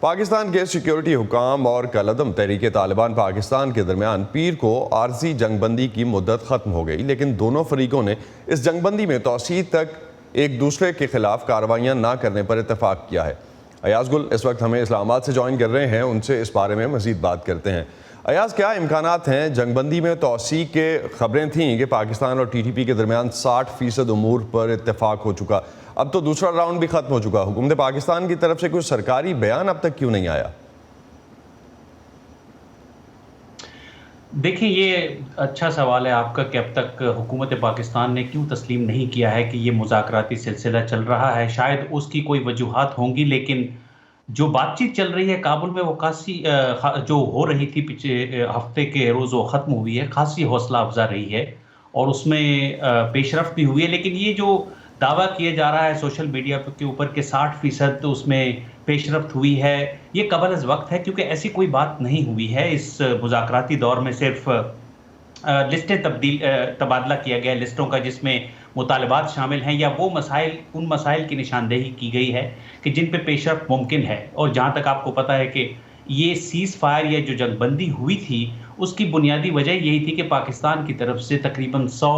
پاکستان کے سیکیورٹی حکام اور کالعدم تحریک طالبان پاکستان کے درمیان پیر کو عارضی جنگ بندی کی مدت ختم ہو گئی، لیکن دونوں فریقوں نے اس جنگ بندی میں توسیع تک ایک دوسرے کے خلاف کارروائیاں نہ کرنے پر اتفاق کیا ہے۔ ایاز گل اس وقت ہمیں اسلام آباد سے جوائن کر رہے ہیں، ان سے اس بارے میں مزید بات کرتے ہیں۔ ایاز، کیا امکانات ہیں جنگ بندی میں توسیع کے؟ خبریں تھیں کہ پاکستان اور TTP کے درمیان 60% امور پر اتفاق ہو چکا، اب تو دوسرا راؤنڈ بھی ختم ہو چکا، حکومت پاکستان کی طرف سے کوئی سرکاری بیان اب تک کیوں نہیں آیا؟ دیکھیں، یہ اچھا سوال ہے آپ کا کہ اب تک حکومت پاکستان نے کیوں تسلیم نہیں کیا ہے کہ یہ مذاکراتی سلسلہ چل رہا ہے۔ شاید اس کی کوئی وجوہات ہوں گی، لیکن جو بات چیت چل رہی ہے کابل میں وہ خاصی جو ہو رہی تھی پچھلے ہفتے کے روز وہ ختم ہوئی ہے، خاصی حوصلہ افزا رہی ہے اور اس میں پیش رفت بھی ہوئی ہے۔ لیکن یہ جو دعویٰ کیا جا رہا ہے سوشل میڈیا کے اوپر کہ 60% اس میں پیش رفت ہوئی ہے، یہ قبل از وقت ہے، کیونکہ ایسی کوئی بات نہیں ہوئی ہے۔ اس مذاکراتی دور میں صرف لسٹیں تبادلہ کیا گیا ہے، لسٹوں کا، جس میں مطالبات شامل ہیں یا وہ مسائل، ان مسائل کی نشاندہی کی گئی ہے کہ جن پہ پیش رفت ممکن ہے۔ اور جہاں تک آپ کو پتہ ہے کہ یہ سیز فائر یا جو جنگ بندی ہوئی تھی اس کی بنیادی وجہ یہی تھی کہ پاکستان کی طرف سے تقریباً 100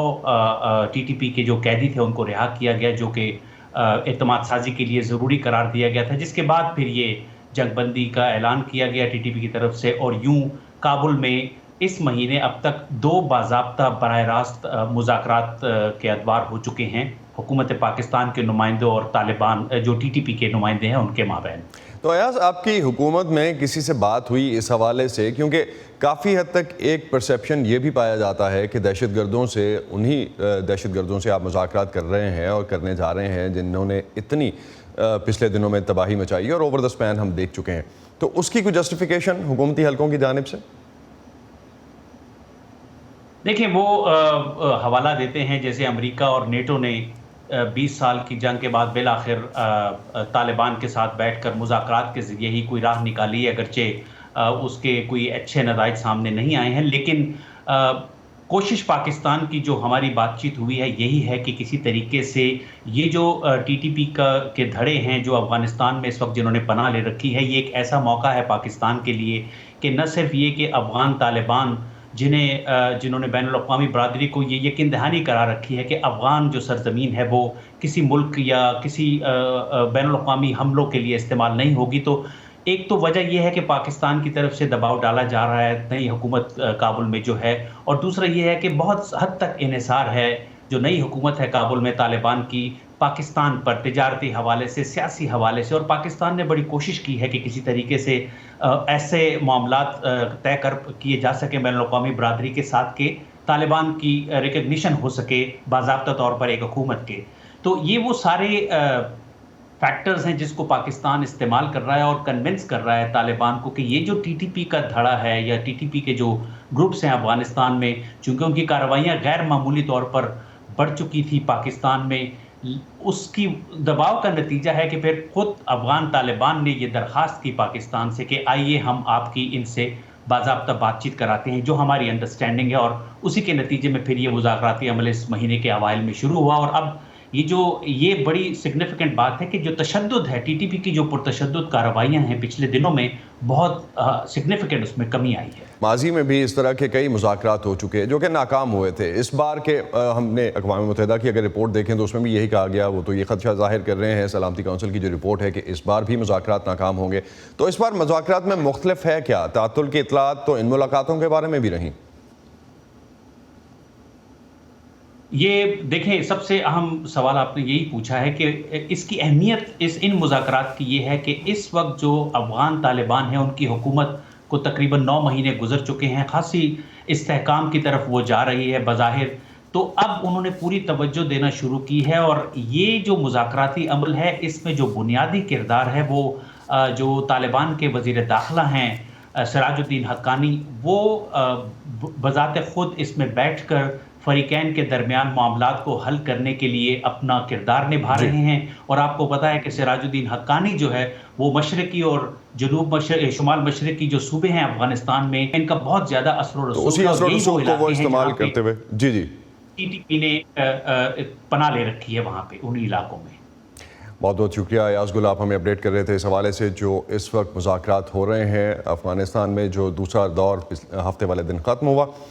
TTP کے جو قیدی تھے ان کو رہا کیا گیا، جو کہ اعتماد سازی کے لیے ضروری قرار دیا گیا تھا، جس کے بعد پھر یہ جنگ بندی کا اعلان کیا گیا TTP کی طرف سے۔ اور یوں کابل میں اس مہینے اب تک 2 باضابطہ براہ راست مذاکرات کے ادوار ہو چکے ہیں حکومت پاکستان کے نمائندوں اور طالبان جو TTP کے نمائندے ہیں ان کے مابین۔ تو ایاز، آپ کی حکومت میں کسی سے بات ہوئی اس حوالے سے؟ کیونکہ کافی حد تک ایک پرسیپشن یہ بھی پایا جاتا ہے کہ دہشت گردوں سے، انہی دہشت گردوں سے آپ مذاکرات کر رہے ہیں اور کرنے جا رہے ہیں جنہوں نے اتنی پچھلے دنوں میں تباہی مچائی اور اوور دا سپین ہم دیکھ چکے ہیں، تو اس کی کوئی جسٹیفیکیشن حکومتی حلقوں کی جانب سے؟ دیکھیں، وہ حوالہ دیتے ہیں جیسے امریکہ اور نیٹو نے 20 سال کی جنگ کے بعد بالآخر طالبان کے ساتھ بیٹھ کر مذاکرات کے ذریعے ہی کوئی راہ نکالی ہے، اگرچہ اس کے کوئی اچھے نتائج سامنے نہیں آئے ہیں، لیکن کوشش پاکستان کی جو ہماری بات چیت ہوئی ہے یہی ہے کہ کسی طریقے سے یہ جو TTP کے دھڑے ہیں جو افغانستان میں اس وقت جنہوں نے پناہ لے رکھی ہے، یہ ایک ایسا موقع ہے پاکستان کے لیے کہ نہ صرف یہ کہ افغان طالبان جنہوں نے بین الاقوامی برادری کو یہ یقین دہانی کرا رکھی ہے کہ افغان جو سرزمین ہے وہ کسی ملک یا کسی بین الاقوامی حملوں کے لیے استعمال نہیں ہوگی، تو ایک تو وجہ یہ ہے کہ پاکستان کی طرف سے دباؤ ڈالا جا رہا ہے نئی حکومت کابل میں جو ہے، اور دوسرا یہ ہے کہ بہت حد تک انحصار ہے جو نئی حکومت ہے کابل میں طالبان کی پاکستان پر، تجارتی حوالے سے، سیاسی حوالے سے، اور پاکستان نے بڑی کوشش کی ہے کہ کسی طریقے سے ایسے معاملات طے کیے جا سکیں بین الاقوامی برادری کے ساتھ کہ طالبان کی ریکگنیشن ہو سکے باضابطہ طور پر ایک حکومت کے۔ تو یہ وہ سارے فیکٹرز ہیں جس کو پاکستان استعمال کر رہا ہے اور کنونس کر رہا ہے طالبان کو کہ یہ جو TTP کا دھڑا ہے یا TTP کے جو گروپس ہیں افغانستان میں، چونکہ ان کی کارروائیاں غیر معمولی طور پر بڑھ چکی تھی پاکستان میں، اس کی دباؤ کا نتیجہ ہے کہ پھر خود افغان طالبان نے یہ درخواست کی پاکستان سے کہ آئیے ہم آپ کی ان سے باضابطہ بات چیت کراتے ہیں، جو ہماری انڈرسٹینڈنگ ہے، اور اسی کے نتیجے میں پھر یہ مذاکراتی عمل اس مہینے کے اوائل میں شروع ہوا۔ اور اب یہ بڑی سگنیفیکنٹ بات ہے کہ جو تشدد ہے TTP کی جو پرتشدد کارروائیاں ہیں پچھلے دنوں میں، بہت سگنیفیکنٹ اس میں کمی آئی ہے۔ ماضی میں بھی اس طرح کے کئی مذاکرات ہو چکے جو کہ ناکام ہوئے تھے۔ اس بار کے ہم نے اقوام متحدہ کی اگر رپورٹ دیکھیں تو اس میں بھی یہی کہا گیا، وہ تو یہ خدشہ ظاہر کر رہے ہیں سلامتی کونسل کی جو رپورٹ ہے کہ اس بار بھی مذاکرات ناکام ہوں گے۔ تو اس بار مذاکرات میں مختلف ہے کیا؟ تعطل کی اطلاعات تو ان ملاقاتوں کے بارے میں بھی رہیں۔ یہ دیکھیں، سب سے اہم سوال آپ نے یہی پوچھا ہے کہ اس کی اہمیت ان مذاکرات کی یہ ہے کہ اس وقت جو افغان طالبان ہیں ان کی حکومت کو تقریباً 9 مہینے گزر چکے ہیں، خاصی استحکام کی طرف وہ جا رہی ہے بظاہر، تو اب انہوں نے پوری توجہ دینا شروع کی ہے، اور یہ جو مذاکراتی عمل ہے اس میں جو بنیادی کردار ہے وہ جو طالبان کے وزیر داخلہ ہیں سراج الدین حقانی، وہ بذات خود اس میں بیٹھ کر فریقین کے درمیان معاملات کو حل کرنے کے لیے اپنا کردار نبھا رہے ہیں۔ اور آپ کو پتہ ہے کہ سراج الدین حقانی جو ہے وہ مشرقی اور شمال مشرقی جو صوبے ہیں افغانستان میں، ان کا بہت زیادہ اثر و رسوخ ہے، اور یہی وہ علاقے ہیں جہاں پہ TTP نے پناہ لے رکھی ہے وہاں پہ انہی علاقوں میں۔ بہت بہت شکریہ ایاز گل، آپ ہمیں اپڈیٹ کر رہے تھے اس حوالے سے جو اس وقت مذاکرات ہو رہے ہیں افغانستان میں، جو دوسرا دور ہفتے والے دن ختم ہوا۔